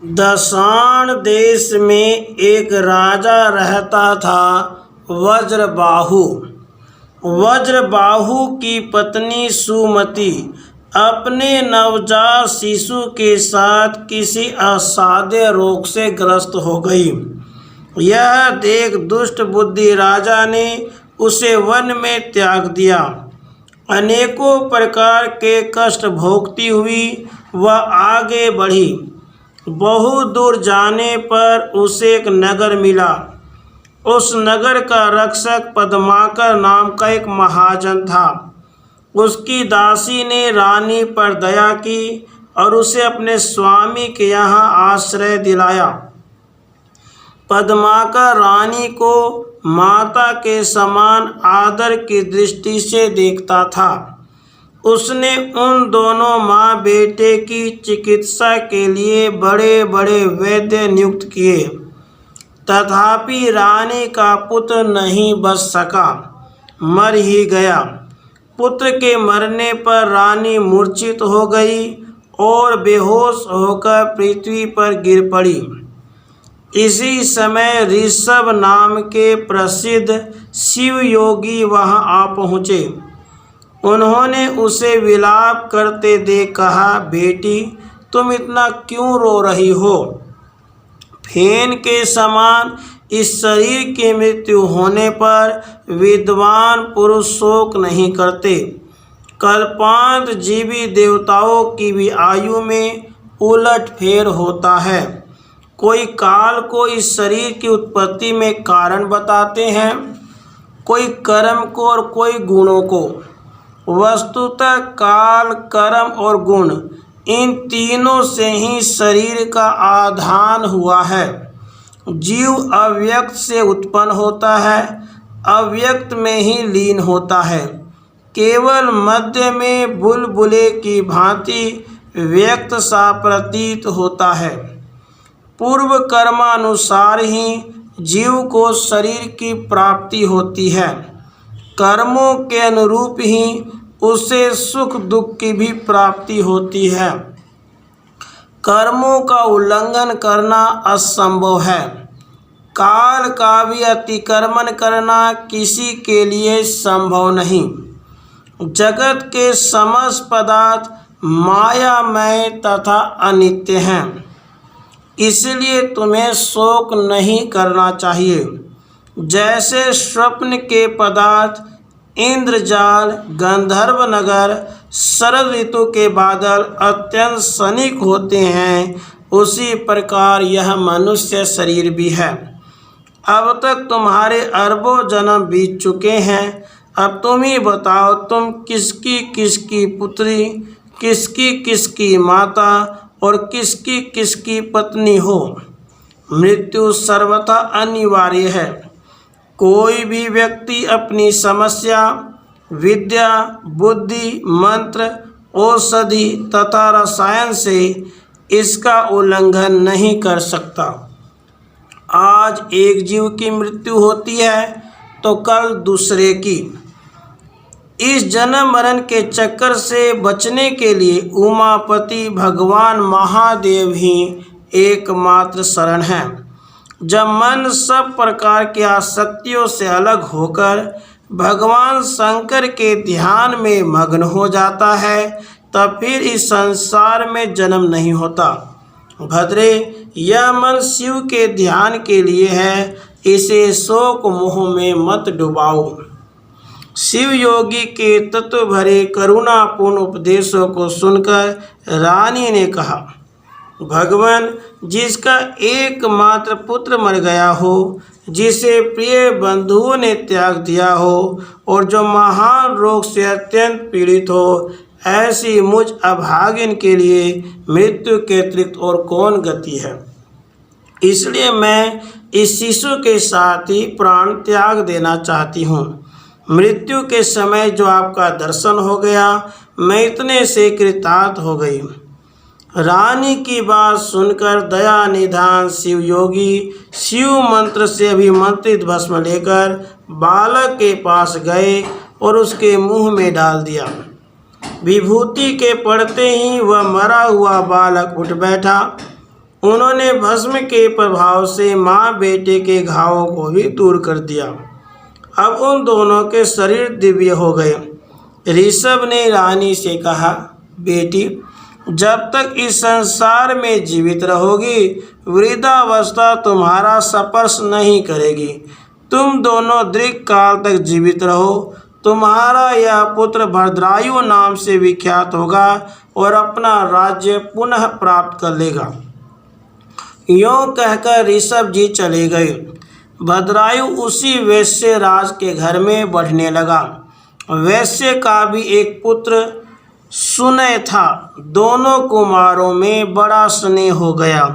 दशाण देश में एक राजा रहता था, वज्रबाहु। वज्रबाहु की पत्नी सुमति अपने नवजात शिशु के साथ किसी असाध्य रोग से ग्रस्त हो गई। यह देख दुष्ट बुद्धि राजा ने उसे वन में त्याग दिया। अनेकों प्रकार के कष्ट भोगती हुई वह आगे बढ़ी। बहुत दूर जाने पर उसे एक नगर मिला। उस नगर का रक्षक पद्माकर नाम का एक महाजन था। उसकी दासी ने रानी पर दया की और उसे अपने स्वामी के यहाँ आश्रय दिलाया। पद्माकर रानी को माता के समान आदर की दृष्टि से देखता था। उसने उन दोनों माँ बेटे की चिकित्सा के लिए बड़े बड़े वैद्य नियुक्त किए, तथापि रानी का पुत्र नहीं बच सका, मर ही गया। पुत्र के मरने पर रानी मूर्छित हो गई और बेहोश होकर पृथ्वी पर गिर पड़ी। इसी समय ऋषभ नाम के प्रसिद्ध शिव योगी वहां आ पहुँचे। उन्होंने उसे विलाप करते देख कहा, बेटी तुम इतना क्यों रो रही हो? फेन के समान इस शरीर की मृत्यु होने पर विद्वान पुरुष शोक नहीं करते। कल्पांत जीवी देवताओं की भी आयु में उलट फेर होता है। कोई काल को इस शरीर की उत्पत्ति में कारण बताते हैं, कोई कर्म को और कोई गुणों को। वस्तुतः काल, कर्म और गुण इन तीनों से ही शरीर का आधान हुआ है। जीव अव्यक्त से उत्पन्न होता है, अव्यक्त में ही लीन होता है। केवल मध्य में बुलबुले की भांति व्यक्त सा प्रतीत होता है। पूर्व कर्मानुसार ही जीव को शरीर की प्राप्ति होती है। कर्मों के अनुरूप ही उसे सुख दुख की भी प्राप्ति होती है। कर्मों का उल्लंघन करना असंभव है। काल का भी अतिक्रमण करना किसी के लिए संभव नहीं। जगत के समस्त पदार्थ मायामय तथा अनित्य हैं, इसलिए तुम्हें शोक नहीं करना चाहिए। जैसे स्वप्न के पदार्थ इंद्रजाल, गंधर्व नगर, शरद ऋतु के बादल अत्यंत क्षणिक होते हैं, उसी प्रकार यह मनुष्य शरीर भी है। अब तक तुम्हारे अरबों जन्म बीत चुके हैं। अब तुम ही बताओ, तुम किसकी किसकी पुत्री, किसकी किसकी माता और किसकी किसकी पत्नी हो। मृत्यु सर्वथा अनिवार्य है। कोई भी व्यक्ति अपनी समस्या विद्या, बुद्धि, मंत्र, औषधि तथा रसायन से इसका उल्लंघन नहीं कर सकता। आज एक जीव की मृत्यु होती है तो कल दूसरे की। इस जन्म मरण के चक्कर से बचने के लिए उमापति भगवान महादेव ही एकमात्र शरण है। जब मन सब प्रकार की आसक्तियों से अलग होकर भगवान शंकर के ध्यान में मग्न हो जाता है, तब फिर इस संसार में जन्म नहीं होता। भद्रे, यह मन शिव के ध्यान के लिए है, इसे शोक मोह में मत डुबाओ। शिव योगी के तत्व भरे करुणापूर्ण उपदेशों को सुनकर रानी ने कहा, भगवान, जिसका एकमात्र पुत्र मर गया हो, जिसे प्रिय बंधुओं ने त्याग दिया हो और जो महान रोग से अत्यंत पीड़ित हो, ऐसी मुझ अभागिन के लिए मृत्यु के अतिरिक्त और कौन गति है। इसलिए मैं इस शिशु के साथ ही प्राण त्याग देना चाहती हूँ। मृत्यु के समय जो आपका दर्शन हो गया, मैं इतने से कृतार्थ हो गई। रानी की बात सुनकर दया निधान शिव योगी शिव मंत्र से अभिमंत्रित भस्म लेकर बालक के पास गए और उसके मुंह में डाल दिया। विभूति के पड़ते ही वह मरा हुआ बालक उठ बैठा। उन्होंने भस्म के प्रभाव से माँ बेटे के घावों को भी दूर कर दिया। अब उन दोनों के शरीर दिव्य हो गए। ऋषभ ने रानी से कहा, बेटी, जब तक इस संसार में जीवित रहोगी वृद्धावस्था तुम्हारा स्पर्श नहीं करेगी। तुम दोनों दीर्घ काल तक जीवित रहो। तुम्हारा यह पुत्र भद्रायु नाम से विख्यात होगा और अपना राज्य पुनः प्राप्त कर लेगा। यों कहकर ऋषभ जी चले गए। भद्रायु उसी वैश्य राज के घर में बढ़ने लगा। वैश्य का भी एक पुत्र सुनय था। दोनों कुमारों में बड़ा स्नेह हो गया।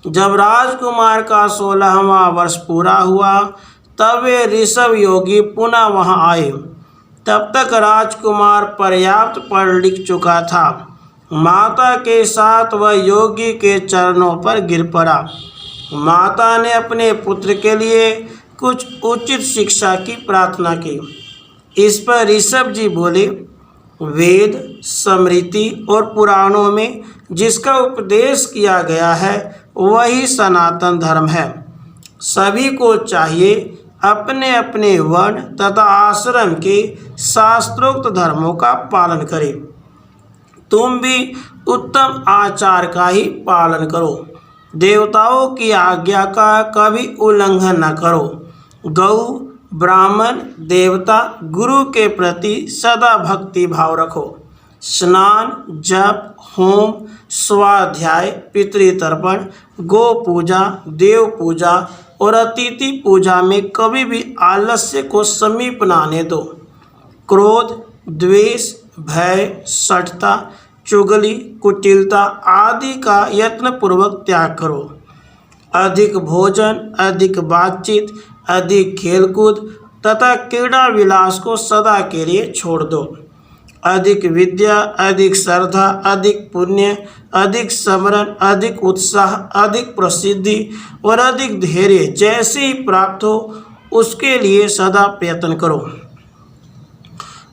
जब राजकुमार का 16वां वर्ष पूरा हुआ तब वे ऋषभ योगी पुनः वहां आए। तब तक राजकुमार पर्याप्त पढ़ लिख चुका था। माता के साथ वह योगी के चरणों पर गिर पड़ा। माता ने अपने पुत्र के लिए कुछ उचित शिक्षा की प्रार्थना की। इस पर ऋषभ जी बोले, वेद, स्मृति और पुराणों में जिसका उपदेश किया गया है वही सनातन धर्म है। सभी को चाहिए अपने अपने वर्ण तथा आश्रम के शास्त्रोक्त धर्मों का पालन करें। तुम भी उत्तम आचार का ही पालन करो। देवताओं की आज्ञा का कभी उल्लंघन न करो। गौ, ब्राह्मण, देवता, गुरु के प्रति सदा भक्ति भाव रखो। स्नान, जप, होम, स्वाध्याय, पितृतर्पण, गो पूजा, देव पूजा और अतिथि पूजा में कभी भी आलस्य को समीप न आने दो। क्रोध, द्वेष, भय, शठता, चुगली, कुटिलता आदि का यत्नपूर्वक त्याग करो। अधिक भोजन, अधिक बातचीत, अधिक खेलकूद तथा क्रीड़ा विलास को सदा के लिए छोड़ दो। अधिक विद्या, अधिक श्रद्धा, अधिक पुण्य, अधिक स्मरण, अधिक उत्साह, अधिक प्रसिद्धि और अधिक धैर्य जैसे ही प्राप्त हो उसके लिए सदा प्रयत्न करो।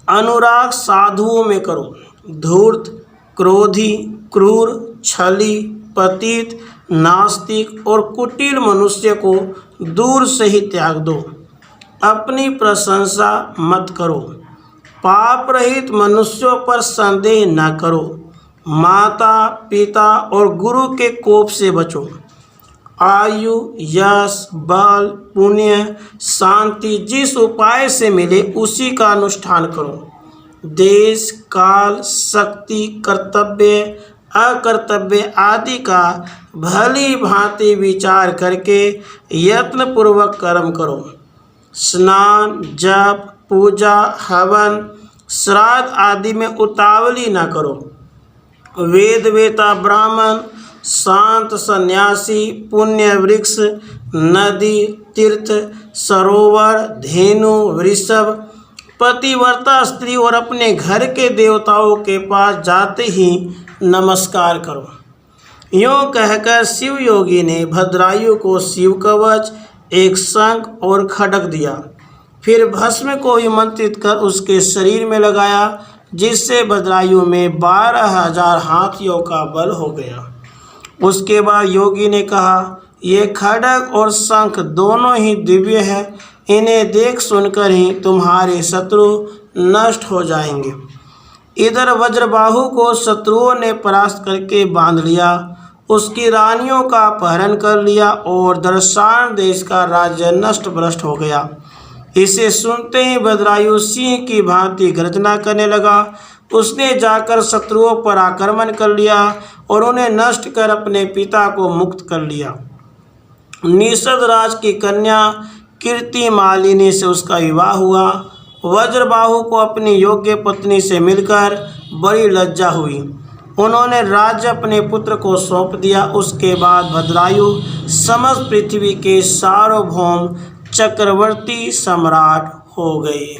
अनुराग साधुओं में करो। धूर्त, क्रोधी, क्रूर, छली, पतित, नास्तिक और कुटिल मनुष्य को दूर से ही त्याग दो। अपनी प्रशंसा मत करो। पाप रहित मनुष्यों पर संदेह न करो। माता, पिता और गुरु के कोप से बचो। आयु, यश, बल, पुण्य, शांति जिस उपाय से मिले उसी का अनुष्ठान करो। देश, काल, शक्ति, कर्तव्य, अकर्तव्य आदि का भली भांति विचार करके यत्नपूर्वक कर्म करो। स्नान, जप, पूजा, हवन, श्राद्ध आदि में उतावली न करो। वेद वेता ब्राह्मण, शांत सन्यासी, पुण्य वृक्ष, नदी, तीर्थ, सरोवर, धेनु, वृषभ, पतिव्रता स्त्री और अपने घर के देवताओं के पास जाते ही नमस्कार करो। यों कहकर शिव योगी ने भद्रायु को शिव कवच, एक शंख और खड्ग दिया। फिर भस्म को विमंत्रित कर उसके शरीर में लगाया, जिससे भद्रायु में 12,000 हाथियों का बल हो गया। उसके बाद योगी ने कहा, ये खड्ग और शंख दोनों ही दिव्य हैं। इन्हें देख सुनकर ही तुम्हारे शत्रु नष्ट हो जाएंगे। इधर वज्रबाहु को शत्रुओं ने परास्त करके बांध लिया। उसकी रानियों का अपहरण कर लिया और दर्शान देश का राज्य नष्ट भ्रष्ट हो गया। इसे सुनते ही भद्रायु सिंह की भांति गर्जना करने लगा। उसने जाकर शत्रुओं पर आक्रमण कर लिया और उन्हें नष्ट कर अपने पिता को मुक्त कर लिया। निषद राज की कन्या कीर्ति मालिनी से उसका विवाह हुआ। वज्रबाहु को अपनी योग्य पत्नी से मिलकर बड़ी लज्जा हुई। उन्होंने राज्य अपने पुत्र को सौंप दिया। उसके बाद भद्रायु समस्त पृथ्वी के सार्वभौम चक्रवर्ती सम्राट हो गए।